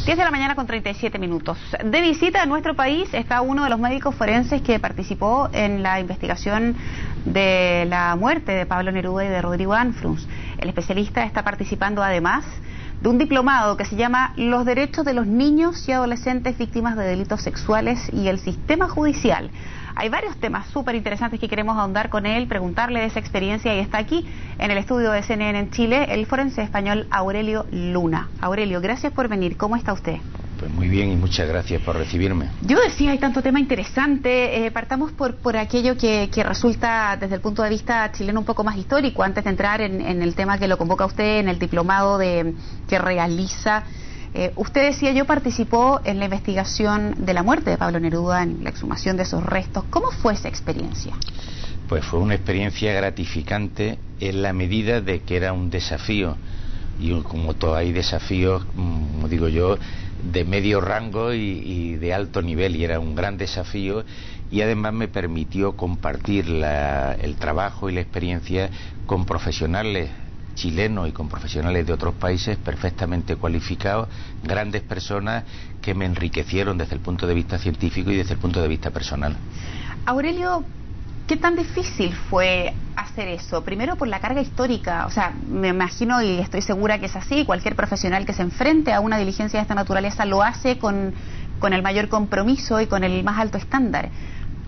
10 de la mañana con 37 minutos. De visita en nuestro país está uno de los médicos forenses que participó en la investigación de la muerte de Pablo Neruda y de Rodrigo Anfrunz. El especialista está participando además de un diplomado que se llama Los derechos de los niños y adolescentes víctimas de delitos sexuales y el sistema judicial. Hay varios temas súper interesantes que queremos ahondar con él, preguntarle de esa experiencia, y está aquí en el estudio de CNN en Chile el forense español Aurelio Luna. Aurelio, gracias por venir. ¿Cómo está usted? Pues muy bien y muchas gracias por recibirme. Yo decía, hay tanto tema interesante. Partamos por aquello que resulta desde el punto de vista chileno un poco más histórico, antes de entrar en el tema que lo convoca usted, en el diplomado que realiza. Usted decía, yo participó en la investigación de la muerte de Pablo Neruda, en la exhumación de esos restos. ¿Cómo fue esa experiencia? Pues fue una experiencia gratificante en la medida de que era un desafío. Y como todo, hay desafíos, como digo yo, de medio rango y de alto nivel, y era un gran desafío, y además me permitió compartir el trabajo y la experiencia con profesionales chilenos y con profesionales de otros países perfectamente cualificados, grandes personas que me enriquecieron desde el punto de vista científico y desde el punto de vista personal. Aurelio, ¿qué tan difícil fue hacer eso? Primero por la carga histórica, o sea, me imagino y estoy segura que es así, cualquier profesional que se enfrente a una diligencia de esta naturaleza lo hace con el mayor compromiso y con el más alto estándar.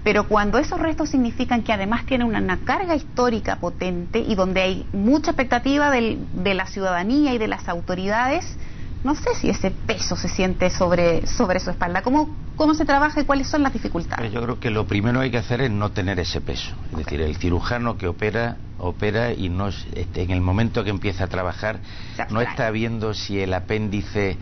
Pero cuando esos restos significan que además tienen una carga histórica potente y donde hay mucha expectativa de la ciudadanía y de las autoridades, no sé si ese peso se siente sobre su espalda. ¿Cómo se trabaja y cuáles son las dificultades? Yo creo que lo primero que hay que hacer es no tener ese peso. Es decir, el cirujano que opera y no en el momento que empieza a trabajar no está viendo si el apéndice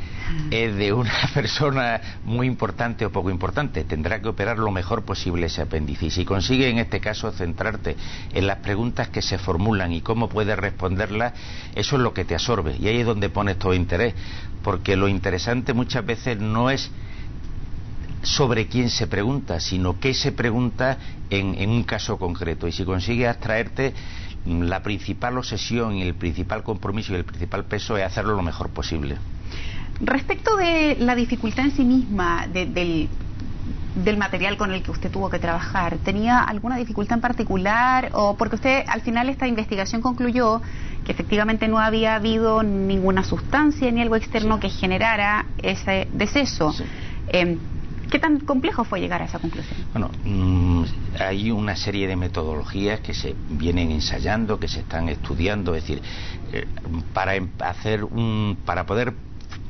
es de una persona muy importante o poco importante. Tendrá que operar lo mejor posible ese apéndice, y si consigue en este caso centrarte en las preguntas que se formulan y cómo puedes responderlas, eso es lo que te absorbe, y ahí es donde pones todo interés, porque lo interesante muchas veces no es sobre quién se pregunta, sino qué se pregunta en un caso concreto, y si consigues abstraerte, la principal obsesión y el principal compromiso y el principal peso es hacerlo lo mejor posible. Respecto de la dificultad en sí misma del material con el que usted tuvo que trabajar, ¿tenía alguna dificultad en particular? O porque usted al final esta investigación concluyó que efectivamente no había habido ninguna sustancia ni algo externo que generara ese deceso. Sí. ¿Qué tan complejo fue llegar a esa conclusión? Bueno, hay una serie de metodologías que se vienen ensayando, que se están estudiando, es decir, para poder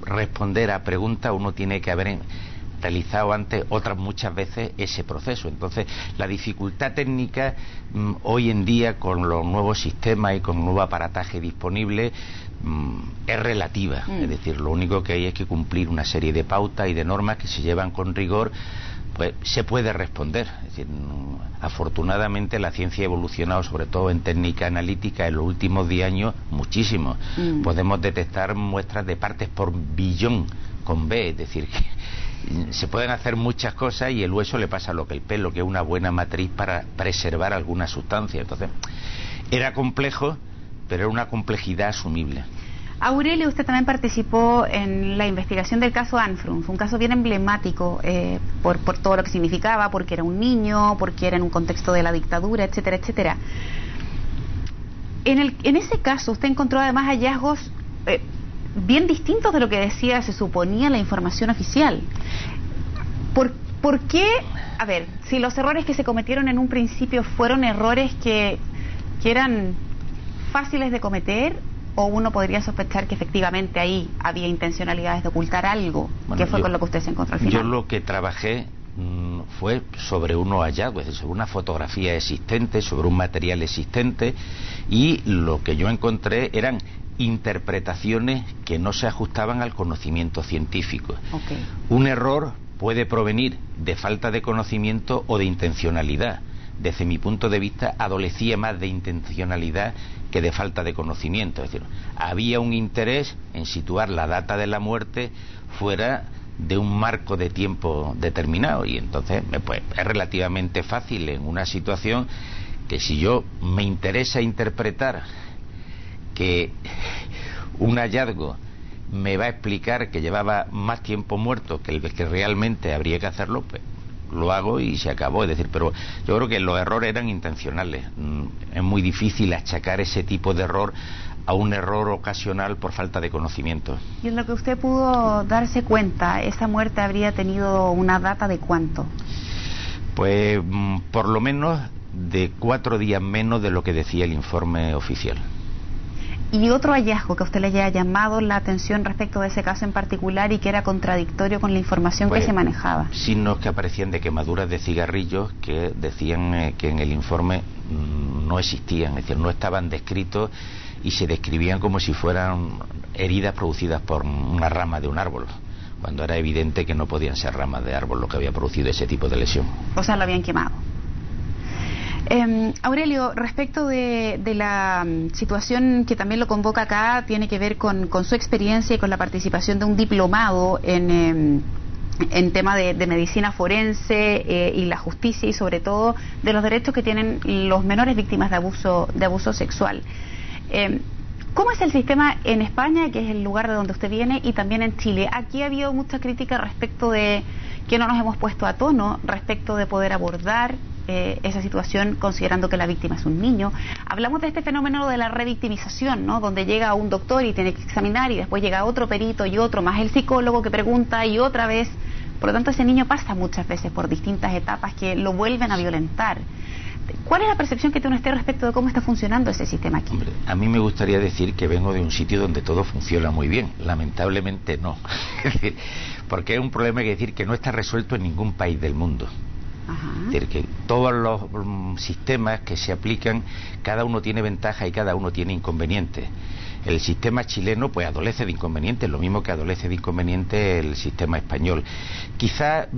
responder a preguntas uno tiene que haber realizado antes otras muchas veces ese proceso. Entonces, la dificultad técnica hoy en día, con los nuevos sistemas y con el nuevo aparataje disponible, es relativa. Es decir, lo único que hay es que cumplir una serie de pautas y de normas que se llevan con rigor, pues se puede responder. Es decir, afortunadamente la ciencia ha evolucionado, sobre todo en técnica analítica, en los últimos 10 años muchísimo. Podemos detectar muestras de partes por billón con B, es decir, que se pueden hacer muchas cosas, y el hueso le pasa lo que el pelo, que es una buena matriz para preservar alguna sustancia. Entonces, era complejo, pero era una complejidad asumible. Aurelio, usted también participó en la investigación del caso Anfrunz, un caso bien emblemático por todo lo que significaba, porque era un niño, porque era en un contexto de la dictadura, etcétera, etcétera. En ese caso usted encontró además hallazgos bien distintos de lo que se suponía la información oficial. ¿Por qué? A ver, si los errores que se cometieron en un principio fueron errores que eran fáciles de cometer, o uno podría sospechar que efectivamente ahí había intencionalidades de ocultar algo, que fue con lo que usted se encontró al final. Yo lo que trabajé fue sobre unos hallazgos, es decir, sobre una fotografía existente, sobre un material existente, y lo que yo encontré eran interpretaciones que no se ajustaban al conocimiento científico. Un error puede provenir de falta de conocimiento o de intencionalidad. Desde mi punto de vista, adolecía más de intencionalidad que de falta de conocimiento. Es decir, había un interés en situar la data de la muerte fuera de un marco de tiempo determinado, y entonces pues es relativamente fácil en una situación que, si yo me interesa interpretar que un hallazgo me va a explicar que llevaba más tiempo muerto que el que realmente habría que hacerlo, pues lo hago y se acabó. Es decir, pero yo creo que los errores eran intencionales. Es muy difícil achacar ese tipo de error a un error ocasional por falta de conocimiento. Y en lo que usted pudo darse cuenta, ¿esa muerte habría tenido una data de cuánto? Pues por lo menos de 4 días menos de lo que decía el informe oficial. ¿Y otro hallazgo que a usted le haya llamado la atención respecto de ese caso en particular y que era contradictorio con la información que se manejaba? Signos que aparecían de quemaduras de cigarrillos que decían que en el informe no existían, es decir, no estaban descritos y se describían como si fueran heridas producidas por una rama de un árbol, cuando era evidente que no podían ser ramas de árbol lo que había producido ese tipo de lesión. O sea, lo habían quemado. Aurelio, respecto de la situación que también lo convoca acá, tiene que ver con su experiencia y con la participación de un diplomado en tema de medicina forense y la justicia y sobre todo de los derechos que tienen los menores víctimas de abuso sexual. ¿Cómo es el sistema en España, que es el lugar de donde usted viene, y también en Chile? Aquí ha habido mucha crítica respecto de que no nos hemos puesto a tono respecto de poder abordar esa situación considerando que la víctima es un niño. Hablamos de este fenómeno de la revictimización, ¿no? Donde llega un doctor y tiene que examinar y después llega otro perito y otro, más el psicólogo que pregunta y otra vez. Por lo tanto, ese niño pasa muchas veces por distintas etapas que lo vuelven a violentar. ¿Cuál es la percepción que tiene usted respecto de cómo está funcionando ese sistema aquí? Hombre, a mí me gustaría decir que vengo de un sitio donde todo funciona muy bien. Lamentablemente no. Es decir, porque es un problema que decir que no está resuelto en ningún país del mundo. Ajá. Es decir, que todos los sistemas que se aplican, cada uno tiene ventajas y cada uno tiene inconvenientes. El sistema chileno pues adolece de inconvenientes, lo mismo que adolece de inconvenientes el sistema español. Quizá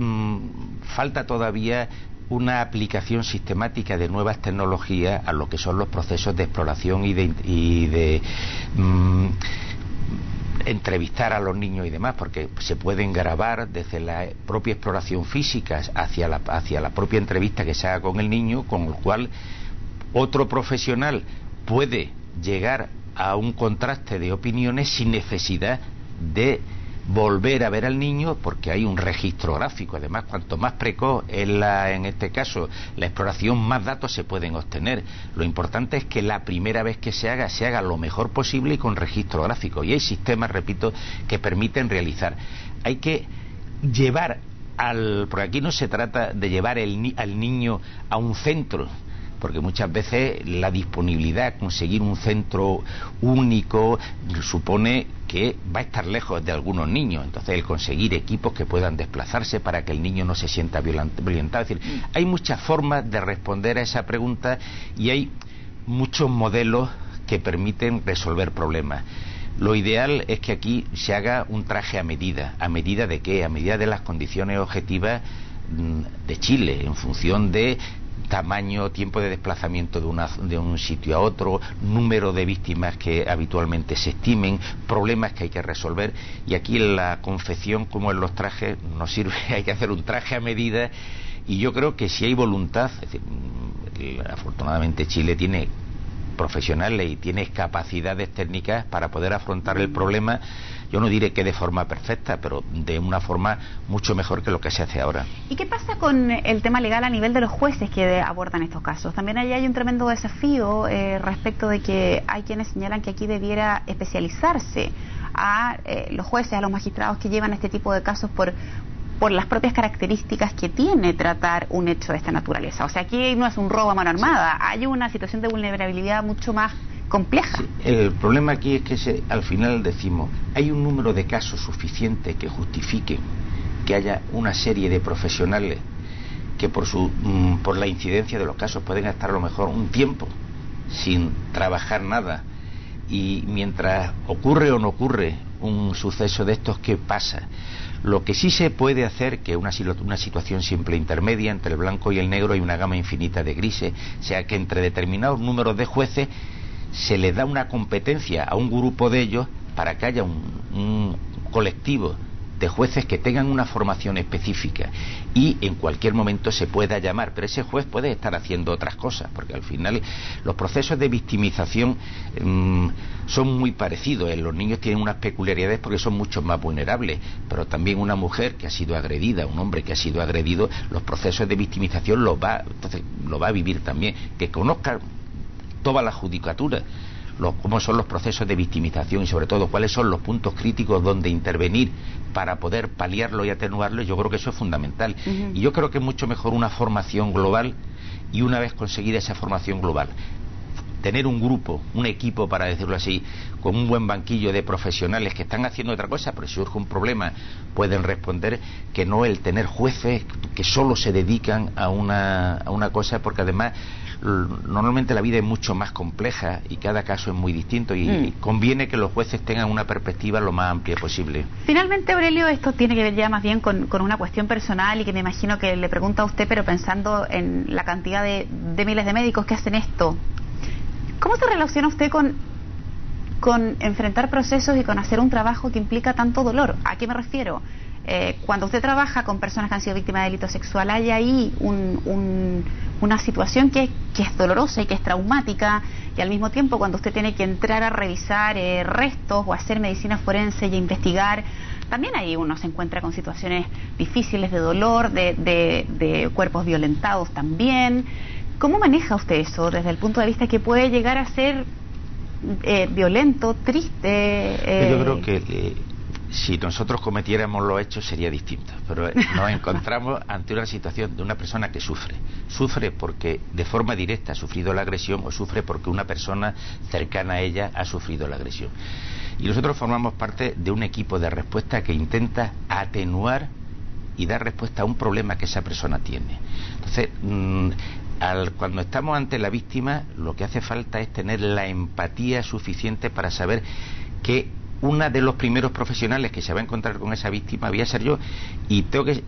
falta todavía una aplicación sistemática de nuevas tecnologías a lo que son los procesos de exploración y de entrevistar a los niños y demás, porque se pueden grabar desde la propia exploración física hacia la propia entrevista que se haga con el niño, con el cual otro profesional puede llegar a un contraste de opiniones sin necesidad de volver a ver al niño, porque hay un registro gráfico. Además, cuanto más precoz es en este caso la exploración, más datos se pueden obtener. Lo importante es que la primera vez que se haga lo mejor posible y con registro gráfico, y hay sistemas, repito, que permiten realizar. Hay que llevar porque aquí no se trata de llevar al niño a un centro, porque muchas veces la disponibilidad, conseguir un centro único, supone que va a estar lejos de algunos niños. Entonces, el conseguir equipos que puedan desplazarse para que el niño no se sienta violentado. Es decir, hay muchas formas de responder a esa pregunta y hay muchos modelos que permiten resolver problemas. Lo ideal es que aquí se haga un traje a medida. ¿A medida de qué? A medida de las condiciones objetivas de Chile, en función de tamaño, tiempo de desplazamiento de un sitio a otro, número de víctimas que habitualmente se estimen, problemas que hay que resolver. Y aquí en la confección, como en los trajes, nos sirve, hay que hacer un traje a medida. Y yo creo que si hay voluntad, es decir, afortunadamente Chile tiene profesionales y tiene capacidades técnicas para poder afrontar el problema. Yo no diré que de forma perfecta, pero de una forma mucho mejor que lo que se hace ahora. ¿Y qué pasa con el tema legal a nivel de los jueces que abordan estos casos? También ahí hay un tremendo desafío respecto de que hay quienes señalan que aquí debiera especializarse a los jueces, a los magistrados que llevan este tipo de casos por las propias características que tiene tratar un hecho de esta naturaleza. O sea, aquí no es un robo a mano armada, hay una situación de vulnerabilidad mucho más compleja. Sí, el problema aquí es que al final decimos, hay un número de casos suficiente que justifique que haya una serie de profesionales que por la incidencia de los casos pueden estar a lo mejor un tiempo sin trabajar nada, y mientras ocurre o no ocurre un suceso de estos, ¿qué pasa? Lo que sí se puede hacer, que una situación siempre intermedia entre el blanco y el negro, hay una gama infinita de grises, o sea que entre determinados números de jueces se les da una competencia a un grupo de ellos para que haya un colectivo de jueces que tengan una formación específica y en cualquier momento se pueda llamar, pero ese juez puede estar haciendo otras cosas, porque al final los procesos de victimización son muy parecidos. Los niños tienen unas peculiaridades porque son mucho más vulnerables, pero también una mujer que ha sido agredida, un hombre que ha sido agredido, los procesos de victimización lo va a vivir también. Que conozca toda la judicatura cómo son los procesos de victimización y sobre todo cuáles son los puntos críticos donde intervenir para poder paliarlo y atenuarlo, yo creo que eso es fundamental. Y yo creo que es mucho mejor una formación global, y una vez conseguida esa formación global, tener un grupo, un equipo, para decirlo así, con un buen banquillo de profesionales que están haciendo otra cosa, pero si surge un problema pueden responder, que no el tener jueces que solo se dedican a una cosa, porque además normalmente la vida es mucho más compleja y cada caso es muy distinto, y conviene que los jueces tengan una perspectiva lo más amplia posible. Finalmente, Aurelio, esto tiene que ver ya más bien con una cuestión personal, y que me imagino que le pregunto a usted, pero pensando en la cantidad de miles de médicos que hacen esto. ¿Cómo se relaciona usted con enfrentar procesos y con hacer un trabajo que implica tanto dolor? ¿A qué me refiero? Cuando usted trabaja con personas que han sido víctimas de delito sexual, hay ahí una situación que es dolorosa y que es traumática, y al mismo tiempo cuando usted tiene que entrar a revisar restos o hacer medicina forense y investigar, también ahí uno se encuentra con situaciones difíciles de dolor, de cuerpos violentados también. ¿Cómo maneja usted eso desde el punto de vista que puede llegar a ser violento, triste? Yo creo que si nosotros cometiéramos los hechos sería distinto, pero nos encontramos ante una situación de una persona que sufre porque de forma directa ha sufrido la agresión, o sufre porque una persona cercana a ella ha sufrido la agresión. Y nosotros formamos parte de un equipo de respuesta que intenta atenuar y dar respuesta a un problema que esa persona tiene. Entonces, cuando estamos ante la víctima, lo que hace falta es tener la empatía suficiente para saber que uno de los primeros profesionales que se va a encontrar con esa víctima voy a ser yo, y tengo que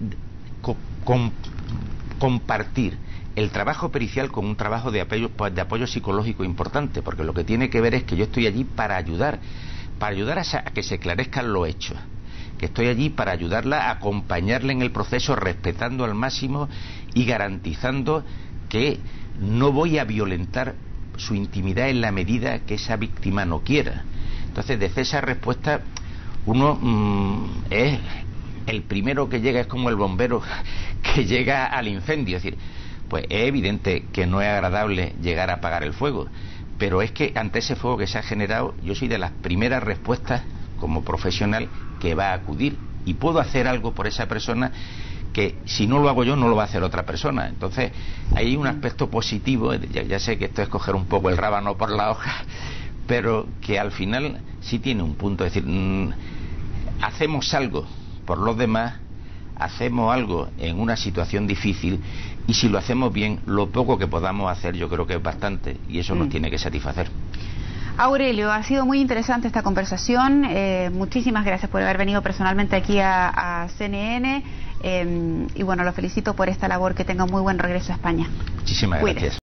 compartir el trabajo pericial con un trabajo de apoyo psicológico importante, porque lo que tiene que ver es que yo estoy allí para ayudar a que se esclarezcan los hechos, que estoy allí para ayudarla, a acompañarla en el proceso, respetando al máximo y garantizando que no voy a violentar su intimidad en la medida que esa víctima no quiera. Entonces, desde esa respuesta, uno es el primero que llega, es como el bombero que llega al incendio. Es decir, pues es evidente que no es agradable llegar a apagar el fuego, pero es que ante ese fuego que se ha generado, yo soy de las primeras respuestas como profesional que va a acudir, y puedo hacer algo por esa persona que si no lo hago yo no lo va a hacer otra persona. Entonces hay un aspecto positivo, ya sé que esto es coger un poco el rábano por la hoja, pero que al final sí tiene un punto, es decir, hacemos algo por los demás, hacemos algo en una situación difícil, y si lo hacemos bien, lo poco que podamos hacer yo creo que es bastante, y eso nos tiene que satisfacer. Aurelio, ha sido muy interesante esta conversación. Muchísimas gracias por haber venido personalmente aquí a CNN. Y bueno, lo felicito por esta labor. Que tenga un muy buen regreso a España. Muchísimas gracias.